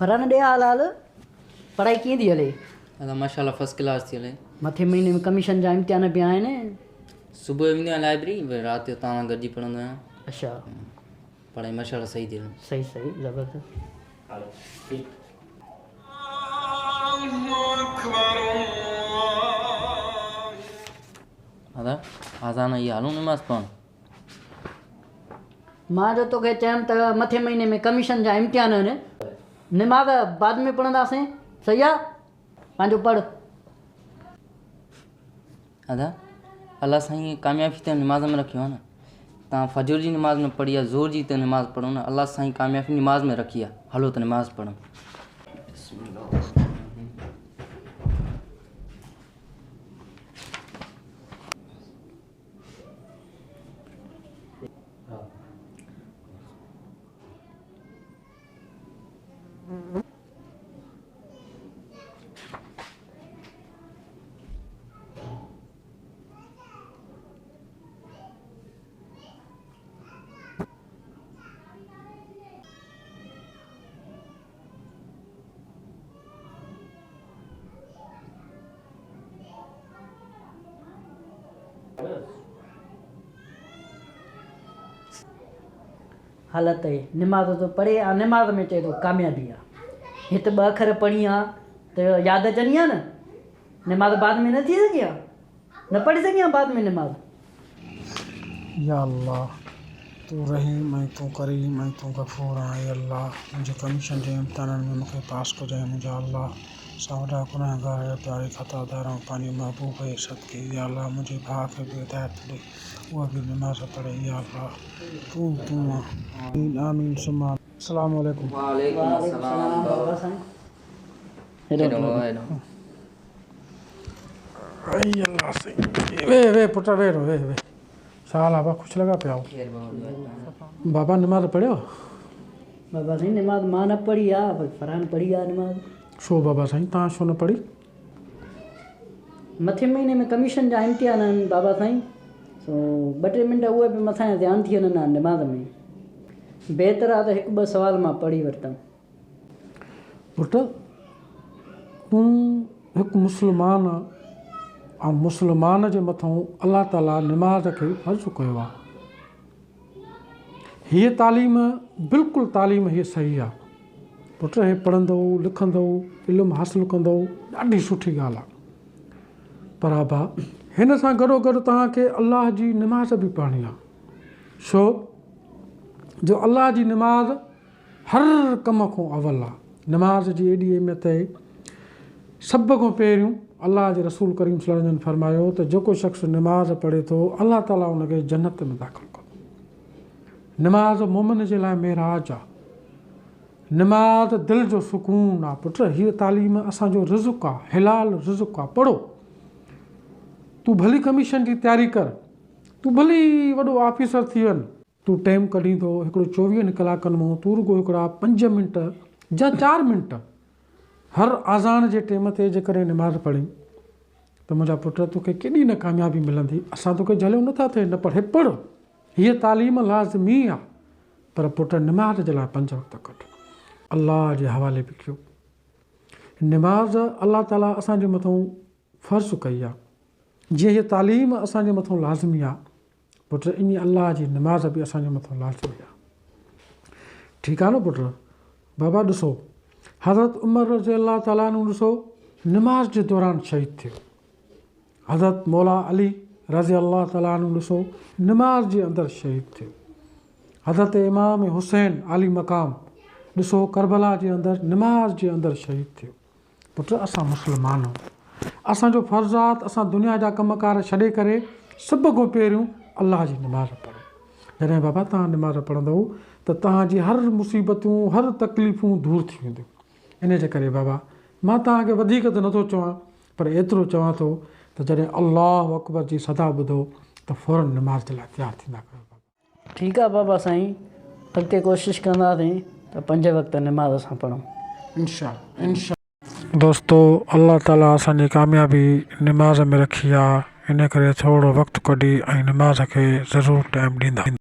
फरहान ॾे हाल हाल पढ़ाई कीअं थी हले? अदा माशाल्लाह फर्स्ट क्लास थी हले। मथे महीने में कमीशन जा इम्तिहान पिया आहिनि। सुबुह जो वेंदो आहियां लाइब्रेरी, राति जो तव्हां सां गॾिजी पढ़ंदो आहियां। अच्छा, पढ़ाई माशाल्लाह सही थी हले। सही सही ज़बरदस्त। अदा आज़ान आई हलूं नमाज़ पढ़ण। मां जो तोखे चयमि त मथे महीने में कमीशन जा इम्तिहान आहिनि, निमाज़ बाद में पढ़ंदासीं, सही आहे? पंहिंजो पढ़। अदा अल्लाह साईं कामयाबी त नमाज़ में रखियो आहे न। तव्हां फजर जी नमाज़ में पढ़ी आहे, ज़ोर जी त नमाज़ पढ़ो न। अल्लाह साईं कामयाबी नमाज़ में रखी आहे। हलो त नमाज़ पढ़ूं। हालत आहे निमाज़ तो पढ़े आहे, निमाज़ में चए थो कामयाबी आहे। हिते ॿ अखर पढ़ी आहे त यादि अचणी आहे न। निमाज़ बाद में न थी सघी आहे, न पढ़ी सघी आहे बाद में निमाज़। या अल्लाह तू रहीम ऐं तू करीम ऐं तू गफ़ूर आहे। अल्लाह मुंहिंजे कमीशन जे इम्तिहाननि में मूंखे पास कजांइ। मुंहिंजा अल्लाह सावड़ा गुनाहगार या प्यारे ख़तादार ऐं पंहिंजे महबूब जे सदके। या अल्लाह मुंहिंजे भाउ खे बि हिदायत ॾे, उहा बि नमाज़ पढ़े। या अल्लाह तूं आमीन आमीन सुमा। अस्सलाम वालेकुम। वालेकुम अस्सलाम बाबा साईं। आई अल्लाह साईं। वे पुट वे छा हाल आहे? ख़ुशि लॻा पिया हो? बाबा नमाज़ पढ़ियो? बाबा साईं निमाज़ मां न पढ़ी आहे, पर फरहान पढ़ी आहे निमाज़। छो बाबा साईं तव्हां छो न पढ़ी? मथे महीने में कमीशन जा इम्तिहान आहिनि बाबा साईं, सो 2-3 मिंट उहे बि मथां ध्यानु थी वञनि निमाज़ में। बहितर आहे त 1-2 सुवाल मां पढ़ी वरितमि। पुट तूं हिकु मुस्लमान ऐं मुस्लमान जे मथां अलाह ताला निमाज़ खे फ़र्ज़ु कयो आहे। हीअ तालीम बिल्कुलु तालीम हीअ सही आहे। पुट हे पढ़ंदो लिखंदो इल्मु हासिलु कंदो, ॾाढी सुठी ॻाल्हि आहे। पर आबा हिन सां गॾोगॾु तव्हांखे अलाह जी निमाज़ बि पढ़णी आहे। छो जो अलाह जी निमाज़ हर कम खां अवल आहे। निमाज़ जी एॾी अहमियत आहे। सभ खां पहिरियों अलाह जे रसूल करीम सल्लल्लाहु अलैहि वसल्लम फरमायो त जेको शख़्स निमाज़ पढ़े थो अलाह ताला उनखे जन्नत में दाख़िल कंदो। निमाज़ मोमिन जे लाइ मेराज आहे। निमाज़ दिलि जो सुकून आहे। पुट हीअ तालीम असांजो रिज़्क़ आहे, हिलाल रिज़्क़ आहे। पढ़ो। तूं भली कमीशन जी तयारी कर, तूं भली वॾो ऑफिसर थी वञ। तूं टाइम कढींदो हिकिड़ो 24 कलाकनि मां तूं रुगो हिकिड़ा 5 मिंट या 4 मिंट हर आज़ान जे टाइम ते जेकॾहिं निमाज़ पढ़ी त मुंहिंजा पुट तोखे केॾी न कामयाबी मिलंदी। असां तोखे झलियो नथा थिए न पढ़े। पढ़, हीअ तालीम लाज़मी आहे। पर पुट निमाज़ जे लाइ 5 वक़्त कढ, अल्लाह जे हवाले बि कयो। निमाज़ अल्लाह ताला असांजे मथां फ़र्ज़ु कई आहे। जीअं हीअ तालीम असांजे मथां लाज़मी आहे, पुट इन अल्लाह जी निमाज़ बि असांजे मथां लाज़मी आहे। ठीकु आहे न पुट? बाबा ॾिसो हज़रत उमर रज़ी अल्लाह ताला अन्हु ॾिसो निमाज़ जे दौरान शहीद थियो। हज़रत मौला अली रज़ी अल्लाह ताला अन्हु ॾिसो निमाज़ जे अंदरि शहीद थियो। हज़रत इमाम हुसैन आली मक़ाम ॾिसो करबला जे अंदरि निमाज़ जे अंदरि शहीद थियो। पुट असां मुस्लमान आहियूं। असांजो फ़र्ज़ु आहे त असां दुनिया जा कमकार छॾे करे सभ खां पहिरियों अल्लाह जी निमाज़ पढ़ूं। जॾहिं बाबा तव्हां निमाज़ पढ़ंदव त तव्हांजी हर मुसीबतूं हर तकलीफ़ूं दूरि थी वेंदियूं। इन जे करे बाबा मां तव्हांखे वधीक त नथो चवां, पर एतिरो चवां थो त जॾहिं अल्लाहु अकबर जी सदा ॿुधो त फ़ौरन निमाज़ जे लाइ तयारु थींदा कयो। बाबा ठीकु आहे बाबा साईं, अॻिते कोशिशि कंदासीं त 5 वक़्त निमाज़ असां पढ़ूं इंशा। दोस्तो अल्लाह ताला असांजी कामयाबी निमाज़ में रखी आहे। इन करे थोरो वक़्तु कढी ऐं निमाज़ खे ज़रूरु टाइम ॾींदा।